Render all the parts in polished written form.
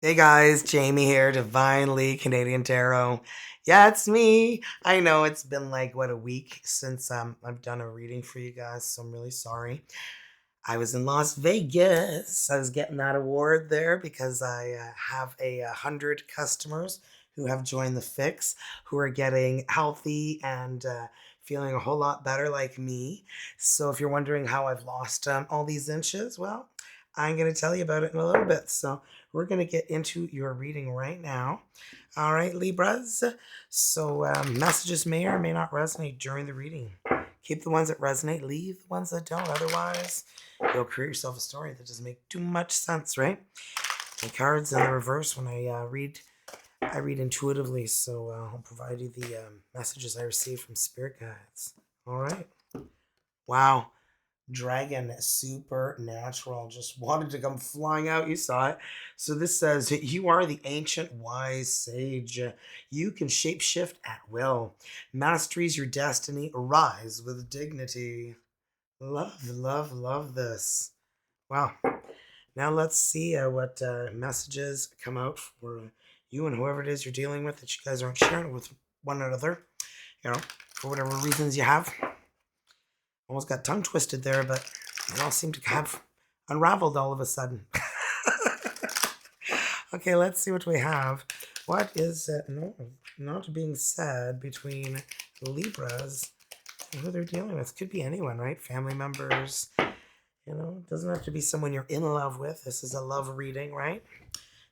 Hey guys, Jamie here, Divinely Canadian Tarot. Yeah, it's me. I know it's been like a week since I've done a reading for you guys, so I'm really sorry. I was in Las Vegas. I was getting that award there because I have 100 customers who have joined the Phix, who are getting healthy and feeling a whole lot better like me. So if you're wondering how I've lost all these inches, well, I'm going to tell you about it in a little bit. So we're going to get into your reading right now. All right, Libras. So messages may or may not resonate during the reading. Keep the ones that resonate, leave the ones that don't. Otherwise, you'll create yourself a story that doesn't make too much sense, right? The cards in the reverse when I read intuitively, so I'll provide you the messages I receive from spirit guides. All right. Wow. Dragon, supernatural, just wanted to come flying out. You saw it. So this says, you are the ancient wise sage. You can shapeshift at will. Mastery's your destiny. Rise with dignity. Love, love, love this. Wow. Now let's see what messages come out for you and whoever it is you're dealing with that you guys aren't sharing with one another. You know, for whatever reasons you have. Almost got tongue twisted there, but it all seemed to have unraveled all of a sudden. Okay, let's see what we have. What is not being said between Libras and who they're dealing with? Could be anyone, right? Family members. You know, it doesn't have to be someone you're in love with. This is a love reading, right?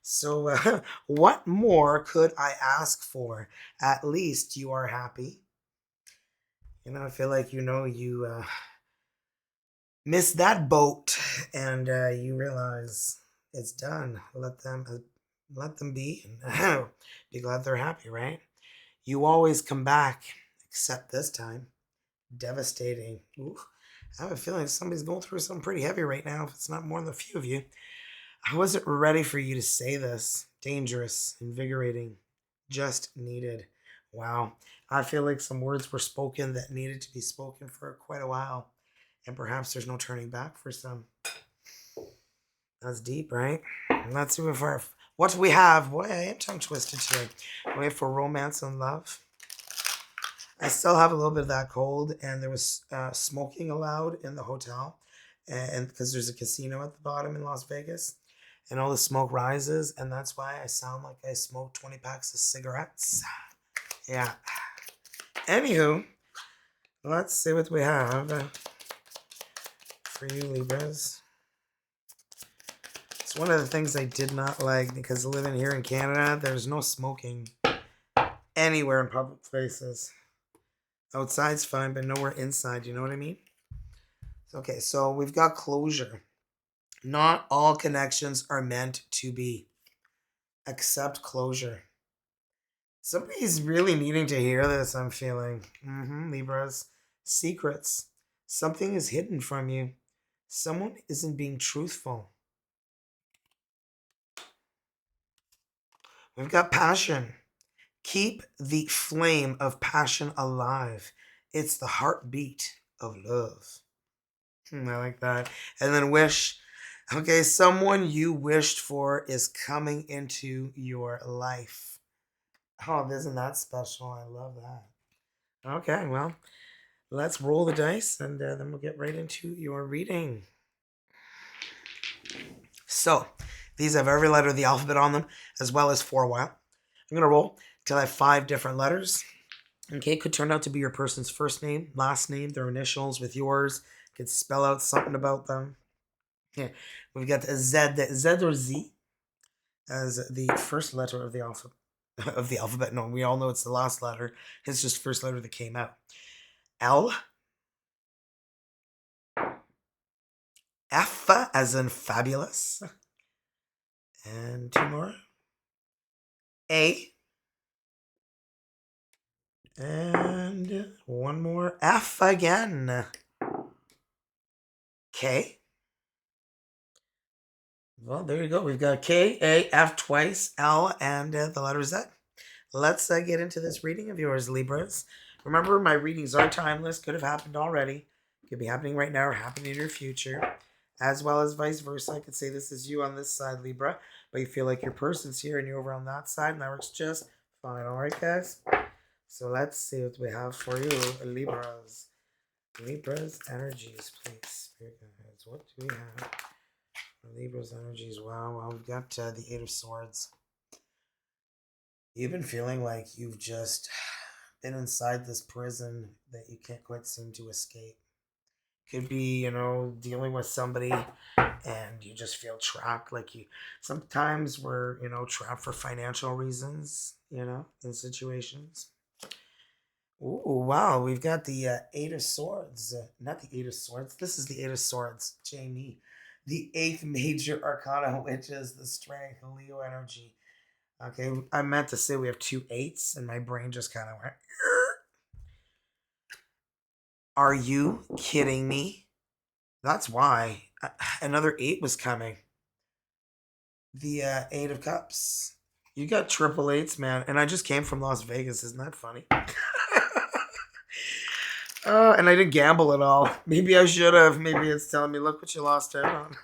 So, what more could I ask for? At least you are happy. You know, I feel like you miss that boat, and you realize it's done. Let them be, and be glad they're happy, right? You always come back, except this time, devastating. Ooh, I have a feeling somebody's going through something pretty heavy right now. If it's not more than a few of you, I wasn't ready for you to say this. Dangerous, invigorating, just needed. Wow. I feel like some words were spoken that needed to be spoken for quite a while. And perhaps there's no turning back for some. That's deep, right? Let's see what we have. Boy, I am tongue twisted today. We have for romance and love. I still have a little bit of that cold, and there was smoking allowed in the hotel, and because there's a casino at the bottom in Las Vegas, and all the smoke rises, and that's why I sound like I smoked 20 packs of cigarettes. Yeah. Anywho, let's see what we have for you, Libras. It's one of the things I did not like because living here in Canada, there's no smoking anywhere in public places. Outside's fine, but nowhere inside. You know what I mean? Okay, so we've got closure. Not all connections are meant to be. Accept closure. Somebody's really needing to hear this, I'm feeling. Libras. Secrets. Something is hidden from you. Someone isn't being truthful. We've got passion. Keep the flame of passion alive. It's the heartbeat of love. I like that. And then wish. Okay, someone you wished for is coming into your life. Oh, isn't that special? I love that. Okay, well, let's roll the dice and then we'll get right into your reading. So, these have every letter of the alphabet on them, as well as 4 while. I'm going to roll till I have 5 different letters. Okay, it could turn out to be your person's first name, last name, their initials with yours. Could spell out something about them. Yeah, we've got Z or Z as the first letter of the alphabet. Of the alphabet. No, we all know it's the last letter. It's just first letter that came out. L. F as in fabulous. And 2 more. A. And 1 more. F again. K. Well, there you go. We've got K, A, F twice, L, and the letter Z. Let's get into this reading of yours, Libras. Remember, my readings are timeless. Could have happened already. Could be happening right now or happening in your future. As well as vice versa. I could say this is you on this side, Libra. but you feel like your person's here and you're over on that side, and that works just fine. All right, guys? So let's see what we have for you, Libras. Libra's energies, please. Spirit guides. What do we have? Libra's energies. Wow, well, we've got the Eight of Swords. You've been feeling like you've just been inside this prison that you can't quite seem to escape. Could be, dealing with somebody and you just feel trapped. Like you sometimes we're, trapped for financial reasons, in situations. Ooh, wow, we've got the Eight of Swords. Not the Eight of Swords. This is the Eight of Swords, Jamie. The eighth major arcana, which is the strength, the Leo energy. Okay, I meant to say we have two eights, and my brain just kind of went. Are you kidding me? That's why another eight was coming. The Eight of Cups. You got triple eights, man. And I just came from Las Vegas. Isn't that funny? And I didn't gamble at all. Maybe I should have. Maybe it's telling me, look what you lost out on.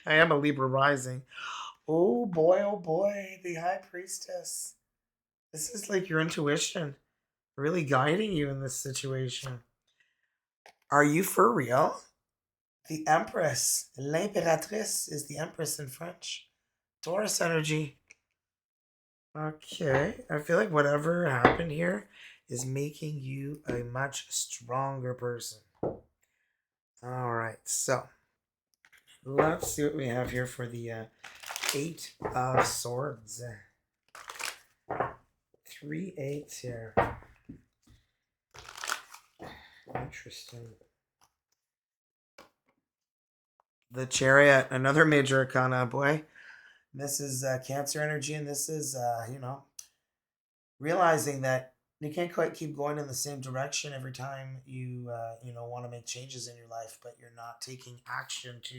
I am a Libra rising. Oh boy, the High Priestess. This is like your intuition really guiding you in this situation. Are you for real? The Empress, l'impératrice is the Empress in French. Taurus energy. Okay, I feel like whatever happened here is making you a much stronger person. All right, so let's see what we have here for the Eight of Swords. 3 eights here. Interesting. The Chariot, another major arcana, boy. This is Cancer energy, and this is, realizing that you can't quite keep going in the same direction every time you, want to make changes in your life, but you're not taking action to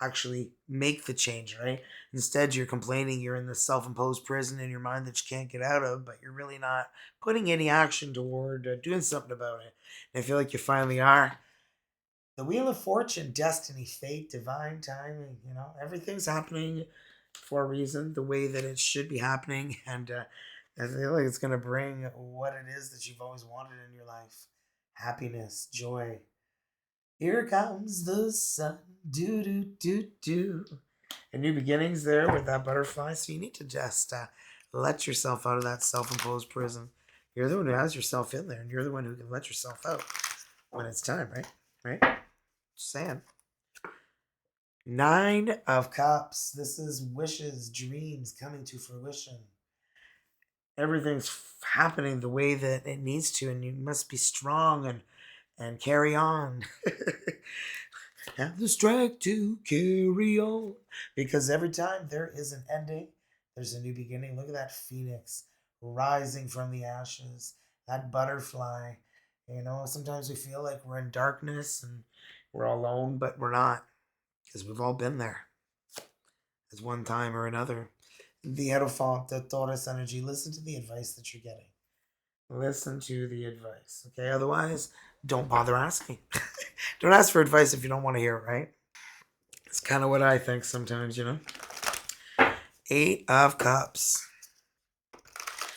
actually make the change, right? Instead, you're complaining you're in this self-imposed prison in your mind that you can't get out of, but you're really not putting any action toward doing something about it. And I feel like you finally are. The Wheel of Fortune, destiny, fate, divine timing, everything's happening for a reason, the way that it should be happening. And I feel like it's going to bring what it is that you've always wanted in your life: happiness, joy. Here comes the sun. Do, do, do, do. And new beginnings there with that butterfly. So you need to just let yourself out of that self imposed prison. You're the one who has yourself in there, and you're the one who can let yourself out when it's time, right? Right? Just saying. 9 of Cups. This is wishes, dreams coming to fruition. Everything's happening the way that it needs to, and you must be strong and carry on. Have the strength to carry on. Because every time there is an ending, there's a new beginning. Look at that phoenix rising from the ashes, that butterfly. Sometimes we feel like we're in darkness and we're alone, but we're not, because we've all been there at one time or another. The Hierophant, the Taurus energy. Listen to the advice that you're getting. Listen to the advice, okay? Otherwise, don't bother asking. Don't ask for advice if you don't want to hear it, right? It's kind of what I think sometimes, 8 of Cups.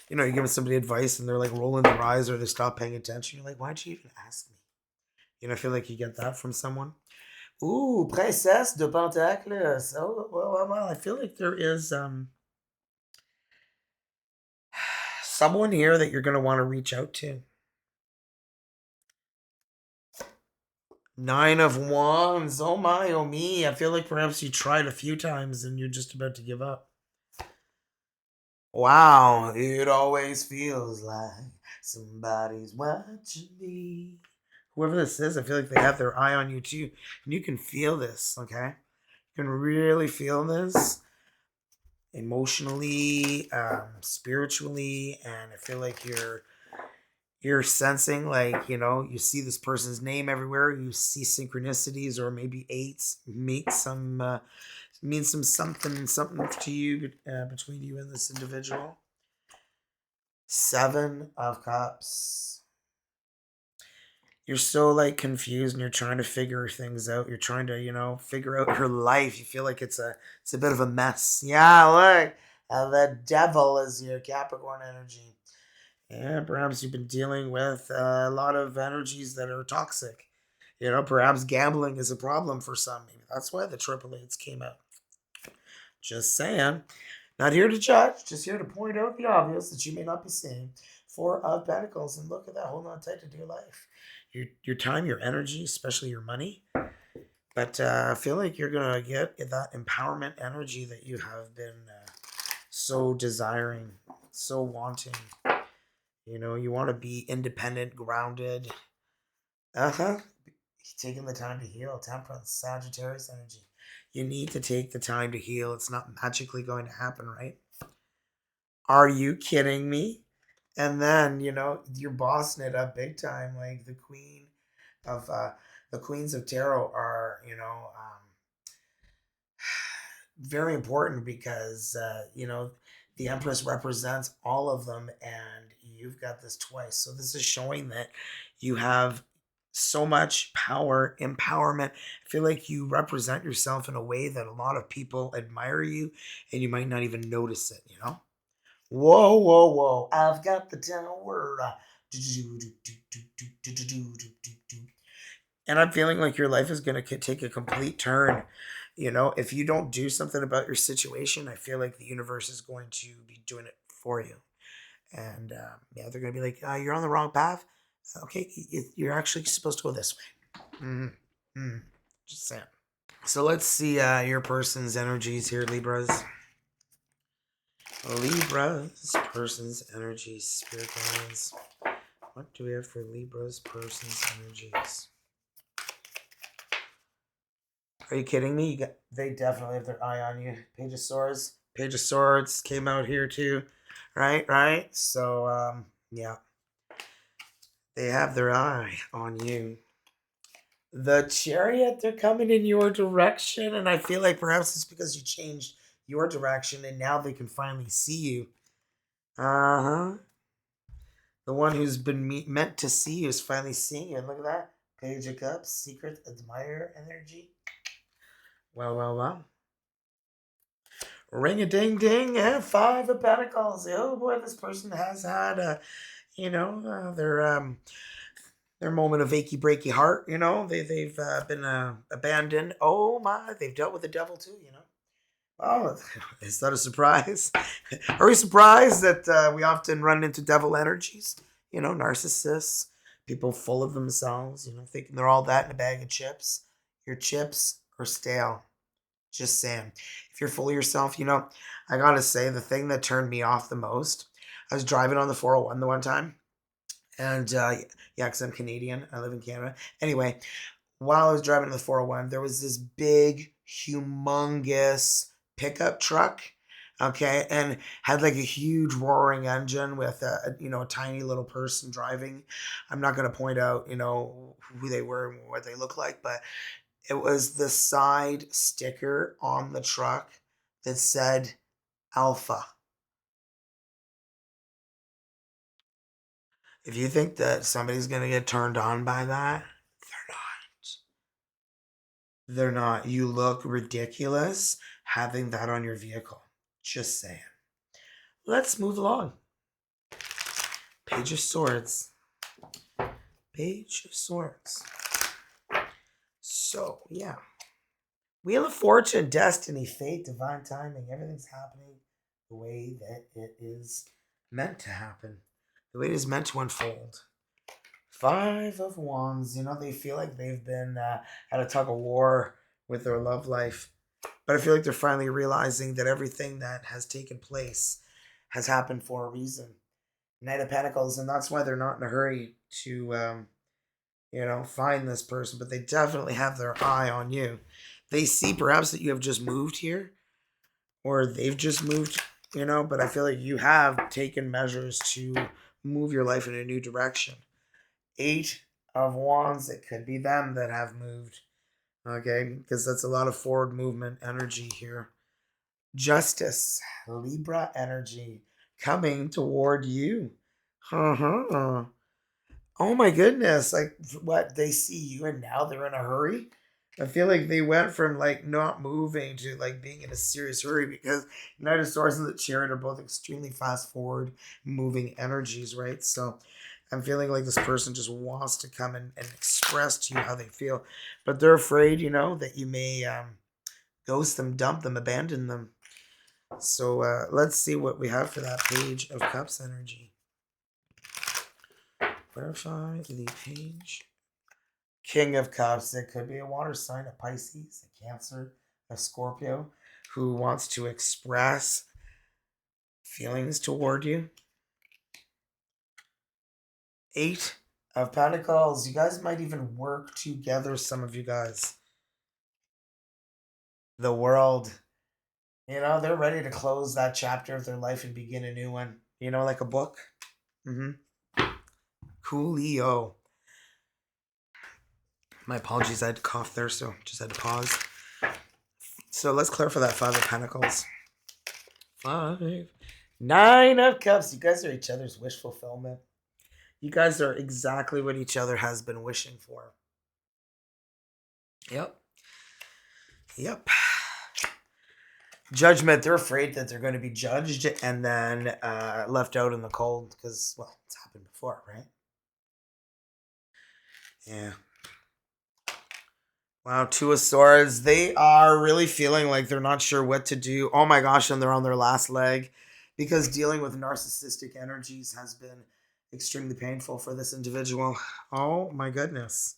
You're giving somebody advice and they're like rolling their eyes or they stop paying attention. You're like, why'd you even ask me? I feel like you get that from someone. Ooh, Princess de Pentacles. Oh, well, I feel like there is someone here that you're going to want to reach out to. 9 of Wands. Oh my, oh me. I feel like perhaps you tried a few times and you're just about to give up. Wow, it always feels like somebody's watching me. Whoever this is, I feel like they have their eye on you too. And you can feel this, okay? You can really feel this emotionally, spiritually, and I feel like you're sensing, like, you see this person's name everywhere. You see synchronicities or maybe eights make some means something to you, between you and this individual. 7 of Cups. You're so like confused and you're trying to figure things out. You're trying to, figure out your life. You feel like it's a bit of a mess. Yeah, look. The devil is your Capricorn energy. Yeah, perhaps you've been dealing with a lot of energies that are toxic. Perhaps gambling is a problem for some. Maybe that's why the triple eights came out. Just saying. Not here to judge, just here to point out the obvious that you may not be seeing. Four of Pentacles, and look at that, holding on tight to dear life. Your time, your energy, especially your money. But I feel like you're gonna get that empowerment energy that you have been so desiring, so wanting. You want to be independent, grounded. Uh-huh. Taking the time to heal. Temperance, Sagittarius energy. You need to take the time to heal. It's not magically going to happen, right? Are you kidding me? And then, you're bossing it up big time. Like of the queens of tarot are, very important because the Empress represents all of them, and you've got this twice. So this is showing that you have so much power, empowerment. I feel like you represent yourself in a way that a lot of people admire you, and you might not even notice it. Whoa, whoa, whoa. I've got the tower. And I'm feeling like your life is going to take a complete turn. If you don't do something about your situation, I feel like the universe is going to be doing it for you. And yeah, they're going to be like, you're on the wrong path. Okay, you're actually supposed to go this way. Mm-hmm. Just saying. So let's see your person's energies here, Libras. Libra's person's energies, spirit guides. What do we have for Libra's person's energies? Are you kidding me? They definitely have their eye on you. Page of Swords. Page of Swords came out here too. Right? So, yeah. They have their eye on you. The Chariot, they're coming in your direction. And I feel like perhaps it's because you changed your direction and now they can finally see you. Uh-huh. The one who's been meant to see you is finally seeing you. And look at that. Page of Cups, secret admirer energy. Well. Ring a ding ding, and Five of Pentacles. Oh boy, this person has had their moment of achy breaky heart. They've been abandoned. Oh my, they've dealt with the devil too. Oh, is that a surprise? Are we surprised that we often run into devil energies? Narcissists, people full of themselves. Thinking they're all that in a bag of chips. Your chips are stale. Just saying. If you're full of yourself, I gotta say, the thing that turned me off the most, I was driving on the 401 the one time. And yeah, because I'm Canadian. I live in Canada. Anyway, while I was driving on the 401, there was this big, humongous pickup truck. Okay, and had like a huge roaring engine with a tiny little person driving. I'm not gonna point out who they were and what they look like, but it was the side sticker on the truck that said Alpha. If you think that somebody's going to get turned on by that, they're not. They're not. You look ridiculous having that on your vehicle. Just saying. Let's move along. Page of Swords. Page of Swords. So, yeah. Wheel of Fortune, destiny, fate, divine timing. Everything's happening the way that it is meant to happen. The way it is meant to unfold. Five of Wands. They feel like they've been at a tug of war with their love life. But I feel like they're finally realizing that everything that has taken place has happened for a reason. Knight of Pentacles, and that's why they're not in a hurry to, find this person. But they definitely have their eye on you. They see perhaps that you have just moved here, or they've just moved, but I feel like you have taken measures to move your life in a new direction. Eight of Wands, it could be them that have moved, okay, because that's a lot of forward movement energy here. Justice, Libra energy coming toward you. Oh my goodness. Like what they see you and now they're in a hurry. I feel like they went from like not moving to like being in a serious hurry because Knight of Swords and the Chariot are both extremely fast forward moving energies, right? So I'm feeling like this person just wants to come and express to you how they feel. But they're afraid, that you may ghost them, dump them, abandon them. So let's see what we have for that Page of Cups energy. Verify the page. King of Cups. It could be a water sign, a Pisces, a Cancer, a Scorpio who wants to express feelings toward you. Eight of Pentacles. You guys might even work together, some of you guys. The World. They're ready to close that chapter of their life and begin a new one. Like a book. Coolio. My apologies, I had to cough there, so just had to pause. So let's clear for that Five of Pentacles. 5. 9 of Cups. You guys are each other's wish fulfillment. You guys are exactly what each other has been wishing for. Yep. Judgment. They're afraid that they're going to be judged and then left out in the cold because, well, it's happened before, right? Yeah. Wow, Two of Swords. They are really feeling like they're not sure what to do. Oh my gosh, and they're on their last leg because dealing with narcissistic energies has been extremely painful for this individual. Oh my goodness.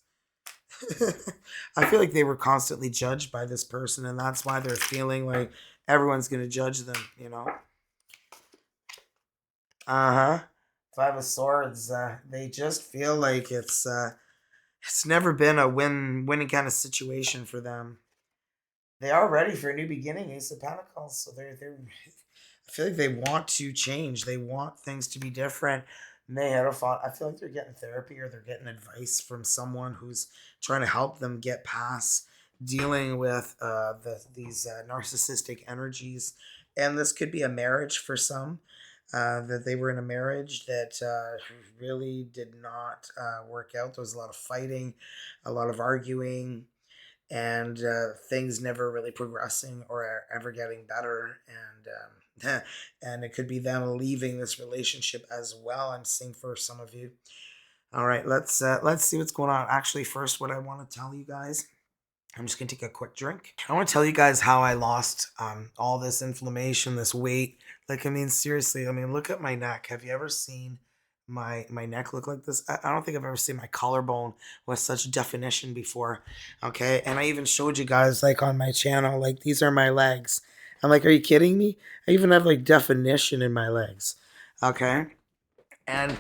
I feel like they were constantly judged by this person, and that's why they're feeling like everyone's going to judge them. Uh huh. Five of Swords. They just feel like it's never been a winning kind of situation for them. They are ready for a new beginning, Ace of Pentacles. So they're I feel like they want to change. They want things to be different. And they had a thought. I feel like they're getting therapy or they're getting advice from someone who's trying to help them get past dealing with these narcissistic energies. And this could be a marriage for some. That they were in a marriage that really did not work out. There was a lot of fighting, a lot of arguing, and things never really progressing or ever getting better. And and it could be them leaving this relationship as well. I'm seeing for some of you. All right, let's see what's going on. Actually, first, what I want to tell you guys. I'm just gonna take a quick drink. I want to tell you guys how I lost all this inflammation, this weight. Like, I mean, seriously. I mean, look at my neck. Have you ever seen my neck look like this? I don't think I've ever seen my collarbone with such definition before. Okay, and I even showed you guys like on my channel, like these are my legs. I'm like, are you kidding me? I even have like definition in my legs. Okay, and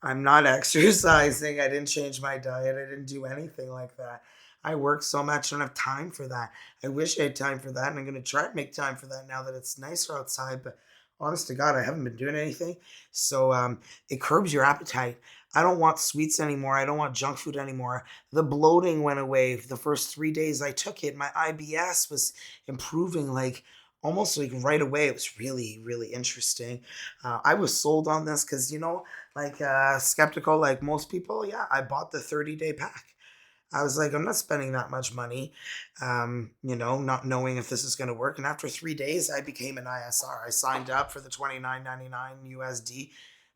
I'm not exercising. I didn't change my diet. I didn't do anything like that. I work so much. I don't have time for that. I wish I had time for that. And I'm going to try to make time for that now that it's nicer outside. But honest to God, I haven't been doing anything. So it curbs your appetite. I don't want sweets anymore. I don't want junk food anymore. The bloating went away. The first 3 days I took it, my IBS was improving like almost like right away. It was really, really interesting. I was sold on this because, like skeptical like most people, yeah, I bought the 30-day pack. I was like, I'm not spending that much money, not knowing if this is going to work. And after 3 days, I became an ISR. I signed up for the $29.99 USD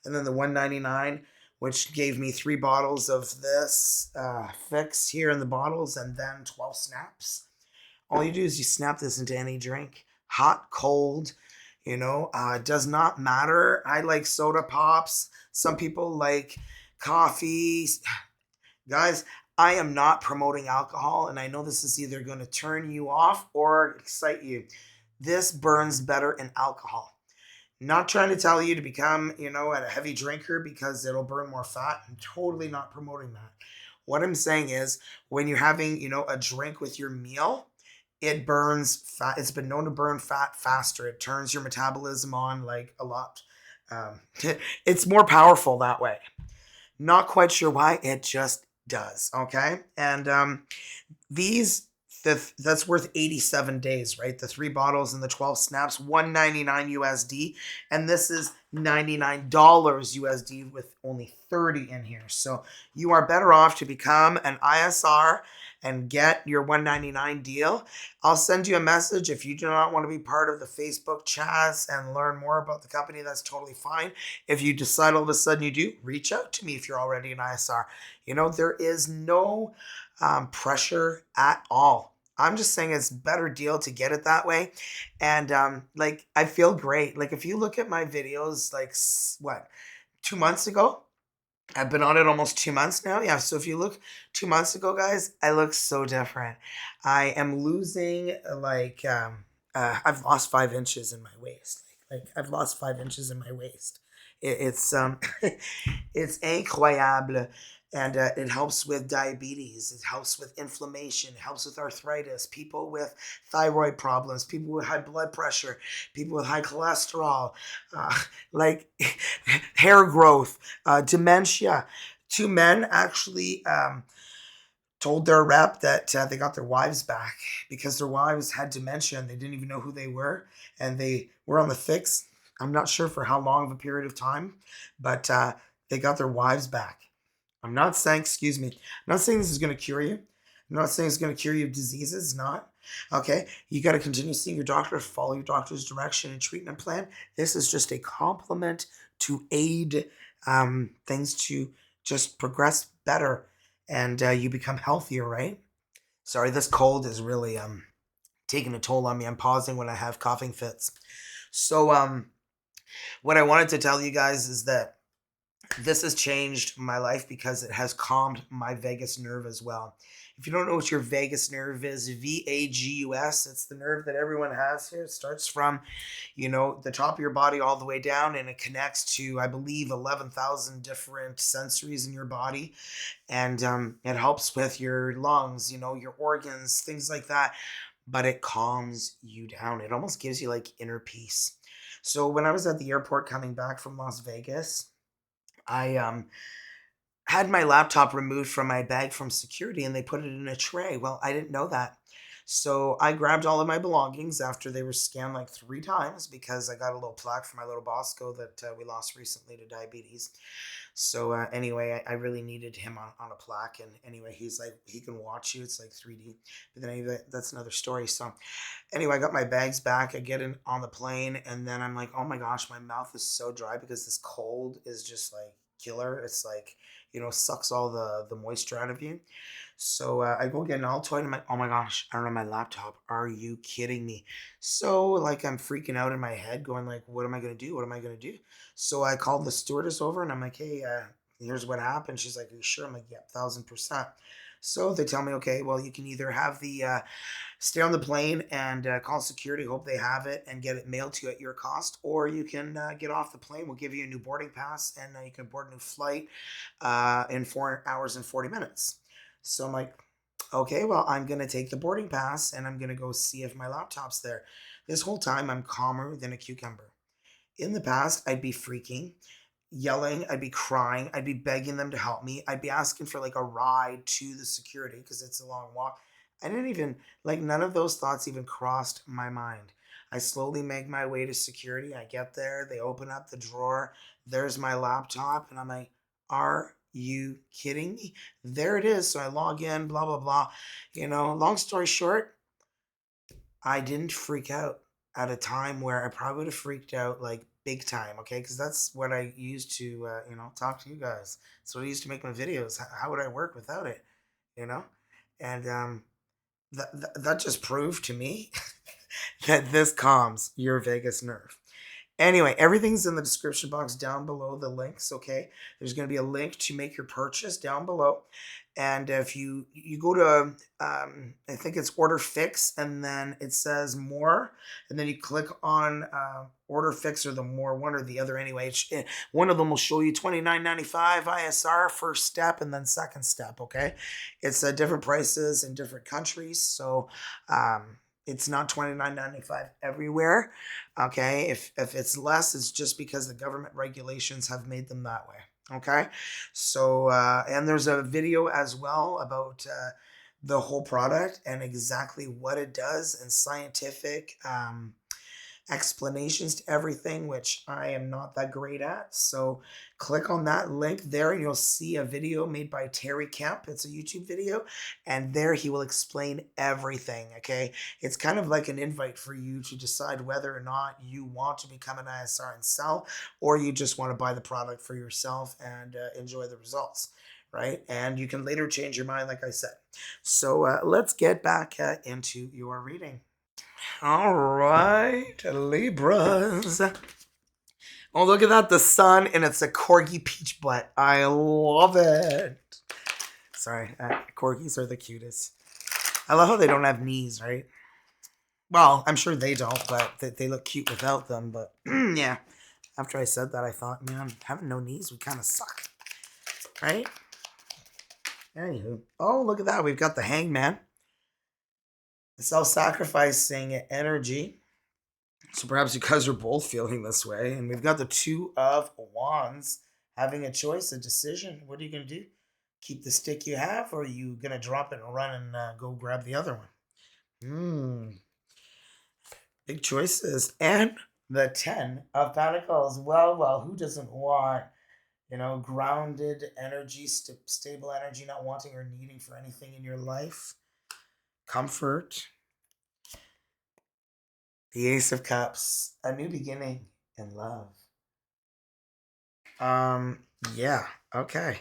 and then the $199, which gave me 3 bottles of this Phix here in the bottles and then 12 snaps. All you do is you snap this into any drink, hot, cold, it does not matter. I like soda pops. Some people like coffee. Guys, I am not promoting alcohol, and I know this is either going to turn you off or excite you. This burns better in alcohol. Not trying to tell you to become, a heavy drinker because it'll burn more fat. I'm totally not promoting that. What I'm saying is when you're having, a drink with your meal, it burns fat. It's been known to burn fat faster. It turns your metabolism on like a lot. Um, it's more powerful that way. Not quite sure why. It just does. Okay. And these That's worth 87 days, right? The 3 bottles and the 12 snaps, 199 USD, and this is $99 USD with only 30 in here. So you are better off to become an ISR and get your 199 deal. I'll send you a message if you do not want to be part of the Facebook chats and learn more about the company. That's totally fine. If you decide all of a sudden you do, reach out to me if you're already an ISR. There is no pressure at all. I'm just saying it's a better deal to get it that way. And like, I feel great. Like, if you look at my videos, like, what, 2 months ago, I've been on it almost 2 months now. Yeah. So if you look 2 months ago, guys, I look so different. I am losing I've lost 5 inches in my waist. Like I've lost 5 inches in my waist. It's it's incroyable. And it helps with diabetes. It helps with inflammation. It helps with arthritis. People with thyroid problems. People with high blood pressure. People with high cholesterol. Uh, like hair growth, dementia. Two men actually told their rep that they got their wives back because their wives had dementia and they didn't even know who they were. And they were on the Phix. I'm not sure for how long of a period of time, but they got their wives back. I'm not saying, excuse me, I'm not saying this is going to cure you. I'm not saying it's going to cure you of diseases. It's not. Okay. You got to continue seeing your doctor, follow your doctor's direction and treatment plan. This is just a complement to aid things to just progress better and you become healthier, right? Sorry, this cold is really taking a toll on me. I'm pausing when I have coughing fits. So what I wanted to tell you guys is that this has changed my life because it has calmed my vagus nerve as well. If you don't know what your vagus nerve is, VAGUS, it's the nerve that everyone has here. It starts from, the top of your body all the way down, and it connects to, I believe, 11,000 different sensories in your body. And it helps with your lungs, your organs, things like that. But it calms you down. It almost gives you like inner peace. So when I was at the airport coming back from Las Vegas, I had my laptop removed from my bag from security and they put it in a tray. Well, I didn't know that. So I grabbed all of my belongings after they were scanned like 3 times because I got a little plaque from my little Bosco that we lost recently to diabetes. So anyway, I really needed him on a plaque. And anyway, he's like, he can watch you. It's like 3D. But then anyway, that's another story. So anyway, I got my bags back. I get in on the plane, and then I'm like, oh my gosh, my mouth is so dry because this cold is just like killer. It's like, sucks all the moisture out of you. So I go get an Altoid. I'm like, oh my gosh, I don't have my laptop. Are you kidding me? So like I'm freaking out in my head, going like, what am I gonna do? What am I gonna do? So I called the stewardess over, and I'm like, hey, here's what happened. She's like, are you sure? I'm like, yeah, 1,000%. So they tell me, okay, well, you can either have the stay on the plane and call security, hope they have it, and get it mailed to you at your cost, or you can get off the plane. We'll give you a new boarding pass, and you can board a new flight in 4 hours and 40 minutes. So I'm like, okay, well, I'm going to take the boarding pass, and I'm going to go see if my laptop's there. This whole time, I'm calmer than a cucumber. In the past, I'd be freaking, yelling, I'd be crying, I'd be begging them to help me. I'd be asking for like a ride to the security because it's a long walk. I didn't even, like, none of those thoughts even crossed my mind. I slowly make my way to security. I get there, they open up the drawer, there's my laptop, and I'm like, are you kidding me? There it is. So I log in, blah, blah, blah. Long story short, I didn't freak out at a time where I probably would have freaked out like big time, okay? Because that's what I used to, talk to you guys. So I used to make my videos. How would I work without it, you know? And that just proved to me that this calms your vagus nerve. Anyway, everything's in the description box down below, the links, okay? There's going to be a link to make your purchase down below. And if you go to, I think it's Order Phix, and then it says More, and then you click on Order Phix or the More, one or the other anyway. One of them will show you $29.95 ISR, first step, and then second step, okay? It's different prices in different countries, so it's not $29.95 everywhere. Okay, if it's less, it's just because the government regulations have made them that way. Okay, so and there's a video as well about the whole product and exactly what it does and scientific explanations to everything, which I am not that great at. So click on that link there and you'll see a video made by Terry Kemp. It's a YouTube video, and there he will explain everything. Okay. It's kind of like an invite for you to decide whether or not you want to become an ISR and sell, or you just want to buy the product for yourself and enjoy the results. Right. And you can later change your mind, like I said. So let's get back into your reading. All right, Libras. Oh, look at that, the sun, and it's a corgi peach butt. I love it. Sorry, corgis are the cutest. I love how they don't have knees, right? Well, I'm sure they don't, but they look cute without them. But yeah, after I said that, I thought, man, having no knees would kind of suck, right? Anywho, oh, look at that. We've got the hangman. The self-sacrificing energy. So perhaps you guys are both feeling this way. And we've got the Two of Wands having a choice, a decision. What are you going to do? Keep the stick you have, or are you going to drop it and run and go grab the other one? Big choices. And the Ten of Pentacles. Well, who doesn't want, grounded energy, stable energy, not wanting or needing for anything in your life? Comfort. The Ace of Cups, a new beginning in love. Yeah, okay.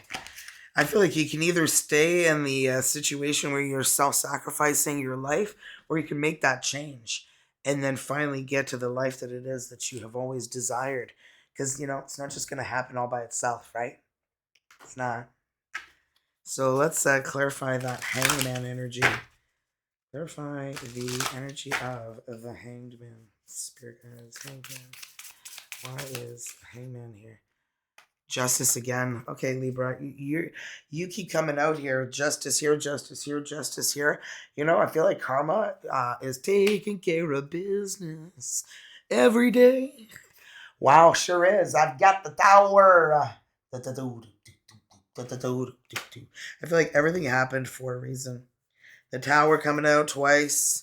I feel like you can either stay in the situation where you're self-sacrificing your life, or you can make that change and then finally get to the life that it is that you have always desired. Because, it's not just going to happen all by itself, right? It's not. So let's clarify that hangman energy. Clarify the energy of the hanged man. Spirit guides, hanged man. Why is hangman here? Justice again. Okay, Libra, you keep coming out here. Justice here, justice here, justice here. I feel like karma is taking care of business every day. Wow, sure is. I've got the tower. I feel like everything happened for a reason. The tower coming out twice.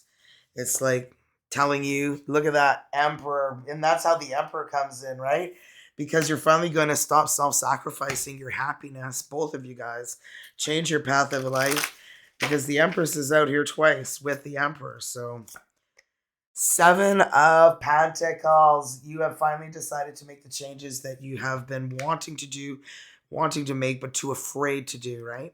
It's like telling you, look at that emperor. And that's how the emperor comes in, right? Because you're finally going to stop self-sacrificing your happiness, both of you guys. Change your path of life, because the empress is out here twice with the emperor. So Seven of Pentacles. You have finally decided to make the changes that you have been wanting to do, wanting to make, but too afraid to do, right?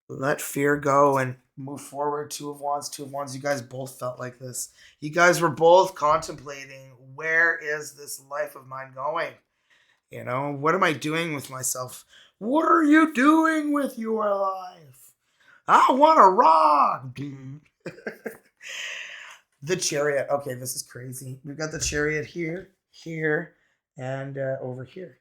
Let fear go and move forward. Two of Wands, Two of Wands. You guys both felt like this. You guys were both contemplating, where is this life of mine going? What am I doing with myself? What are you doing with your life? I want to rock. The Chariot. Okay, this is crazy. We've got the Chariot here, here, and over here.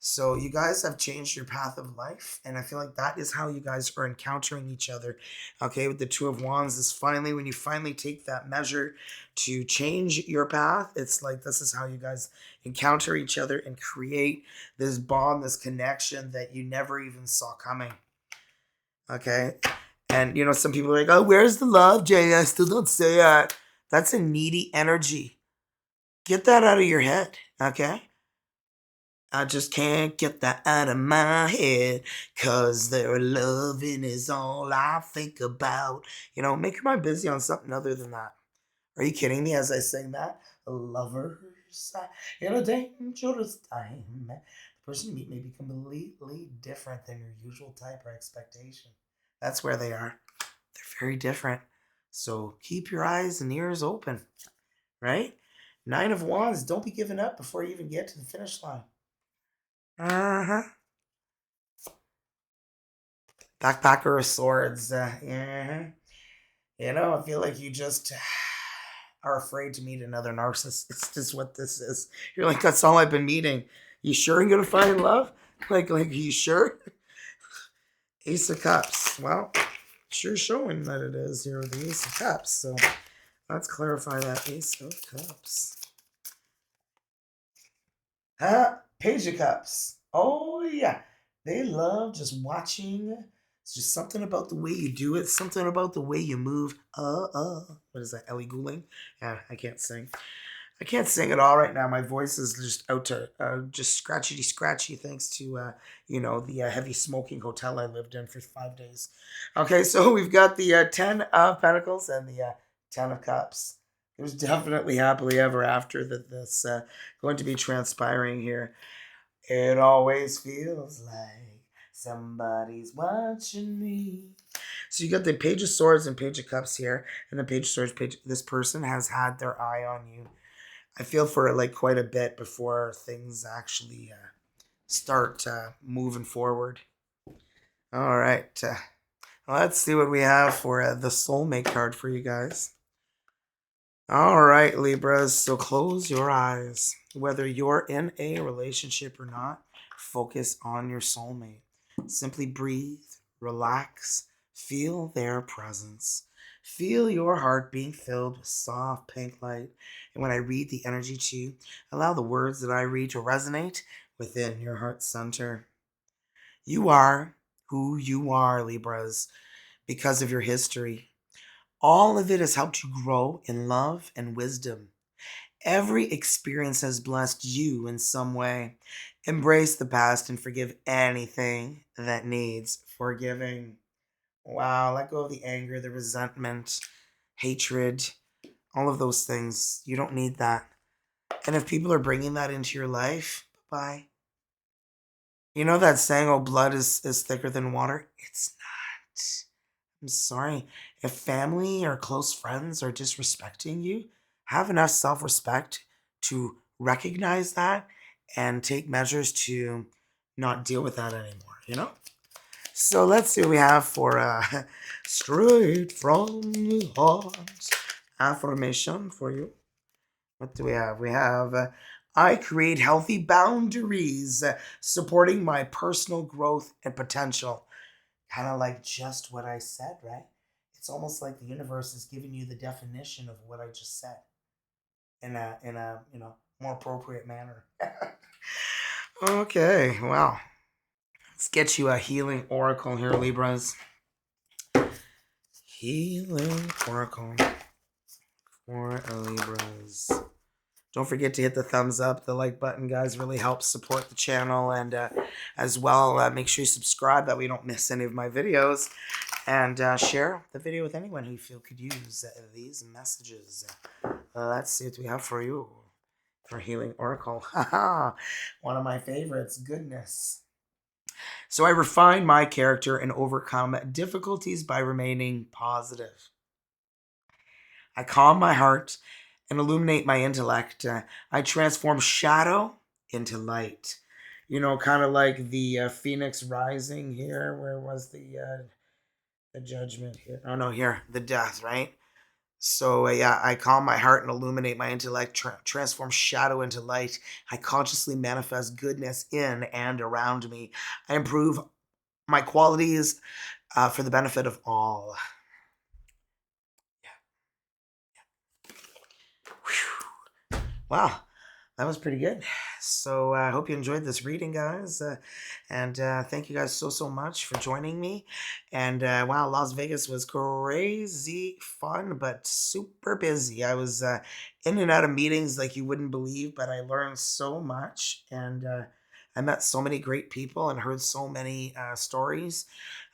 So you guys have changed your path of life, and I feel like that is how you guys are encountering each other. Okay, with the Two of Wands is finally, when you finally take that measure to change your path, it's like this is how you guys encounter each other and create this bond, this connection that you never even saw coming. Okay, and some people are like, oh, where's the love, Jay? I still don't say that. That's a needy energy. Get that out of your head, okay? I just can't get that out of my head, 'cause their loving is all I think about. Make your mind busy on something other than that. Are you kidding me as I sing that? Lovers in a dangerous time. The person you meet may be completely different than your usual type or expectation. That's where they are. They're very different. So keep your eyes and ears open, right? Nine of Wands, don't be giving up before you even get to the finish line. Uh-huh. Backpacker of Swords. Yeah. I feel like you just are afraid to meet another narcissist. It's just what this is. You're like, that's all I've been meeting. You sure you're gonna find love? Like, are you sure? Ace of Cups. Well, sure showing that it is here with the Ace of Cups. So let's clarify that Ace of Cups. Page of Cups. Oh, yeah. They love just watching It's just something about the way you do it, something about the way you move. What is that, Ellie Goulding? Yeah, I can't sing. I can't sing at all right now. My voice is just out to just scratchy thanks to the heavy smoking hotel I lived in for 5 days. Okay, so we've got the 10 of Pentacles and the 10 of Cups. There's definitely happily ever after that that's going to be transpiring here. It always feels like somebody's watching me. So you got the Page of Swords and Page of Cups here, and the Page of Swords. This person has had their eye on you. I feel for it like quite a bit before things actually start moving forward. All right, let's see what we have for the soulmate card for you guys. All right, Libras, so close your eyes. Whether you're in a relationship or not, focus on your soulmate. Simply breathe, relax, feel their presence. Feel your heart being filled with soft pink light. And when I read the energy to you, allow the words that I read to resonate within your heart center. You are who you are, Libras, because of your history. All of it has helped you grow in love and wisdom. Every experience has blessed you in some way. Embrace the past and forgive anything that needs forgiving. Wow, let go of the anger, the resentment, hatred, all of those things. You don't need that. And if people are bringing that into your life, bye. You know that saying, oh, blood is thicker than water? It's not. I'm sorry. If family or close friends are disrespecting you, have enough self respect to recognize that and take measures to not deal with that anymore? So let's see what we have for straight from the heart affirmation for you. What do we have? We have I create healthy boundaries, supporting my personal growth and potential. Kind of like just what I said, right? It's almost like the universe is giving you the definition of what I just said in a more appropriate manner. Okay, well, let's get you a healing oracle here, Libras. Healing oracle for Libras. Don't forget to hit the thumbs up, the like button, guys. Really helps support the channel. And as well, make sure you subscribe that we don't miss any of my videos. And share the video with anyone who you feel could use these messages. Let's see what we have for you for Healing Oracle. One of my favorites. Goodness. So I refine my character and overcome difficulties by remaining positive. I calm my heart and illuminate my intellect. I transform shadow into light. Kind of like the Phoenix Rising here. Where was the judgment here? Oh no, here the death, right? So yeah, I calm my heart and illuminate my intellect. Transform shadow into light. I consciously manifest goodness in and around me. I improve my qualities for the benefit of all. Whew. Wow, that was pretty good. So I hope you enjoyed this reading, guys. And thank you guys so much for joining me. And wow, Las Vegas was crazy fun, but super busy. I was in and out of meetings like you wouldn't believe, but I learned so much. And I met so many great people and heard so many stories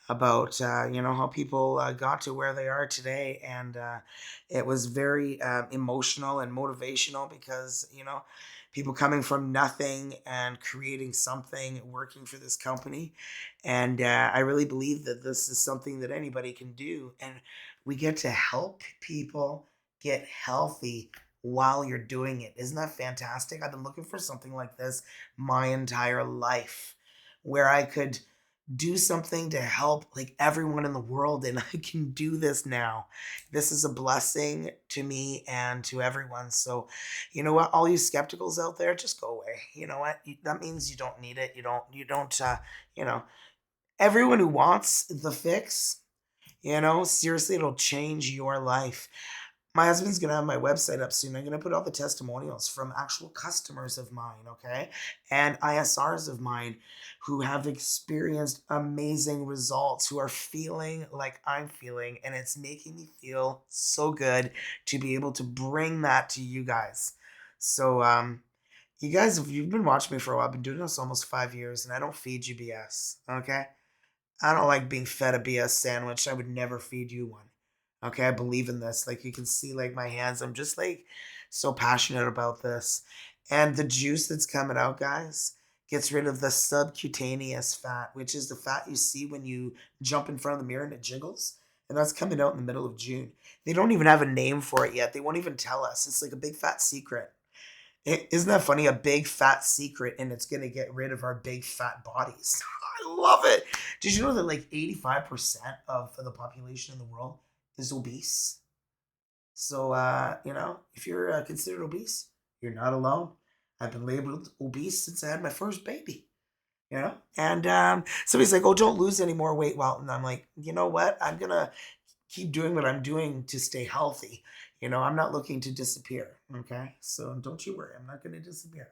about how people got to where they are today, and it was very emotional and motivational because people coming from nothing and creating something, working for this company. And I really believe that this is something that anybody can do, and we get to help people get healthy while you're doing it. Isn't that fantastic? I've been looking for something like this my entire life, where I could do something to help like everyone in the world, and I can do this now. This is a blessing to me and to everyone. So you know what, all you skepticals out there, just go away. You know what, that means you don't need it. You don't you know everyone who wants the fix, seriously, it'll change your life. My husband's gonna have my website up soon. I'm gonna put all the testimonials from actual customers of mine, okay? And ISRs of mine who have experienced amazing results, who are feeling like I'm feeling, and it's making me feel so good to be able to bring that to you guys. So, you guys, if you've been watching me for a while, I've been doing this almost 5 years, and I don't feed you BS, okay? I don't like being fed a BS sandwich. I would never feed you one. Okay, I believe in this. Like you can see like my hands. I'm just like so passionate about this. And the juice that's coming out, guys, gets rid of the subcutaneous fat, which is the fat you see when you jump in front of the mirror and it jiggles. And that's coming out in the middle of June. They don't even have a name for it yet. They won't even tell us. It's like a big fat secret. Isn't that funny? A big fat secret, and it's gonna get rid of our big fat bodies. I love it. Did you know that like 85% of the population in the world is obese? So, if you're considered obese, you're not alone. I've been labeled obese since I had my first baby. And somebody's like, "Oh, don't lose any more weight." Well, and I'm like, you know what? I'm gonna keep doing what I'm doing to stay healthy. I'm not looking to disappear. Okay. So don't you worry. I'm not going to disappear.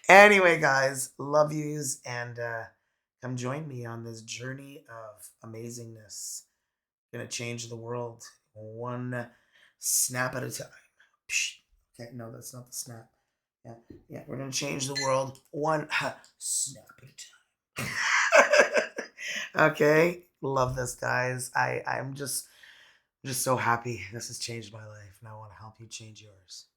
Anyway, guys, love yous and come join me on this journey of amazingness. Gonna change the world one snap at a time. Psh. Okay, no, that's not the snap. Yeah, yeah, we're gonna change the world one snap at a time. Okay, love this, guys. I'm just so happy. This has changed my life, and I want to help you change yours.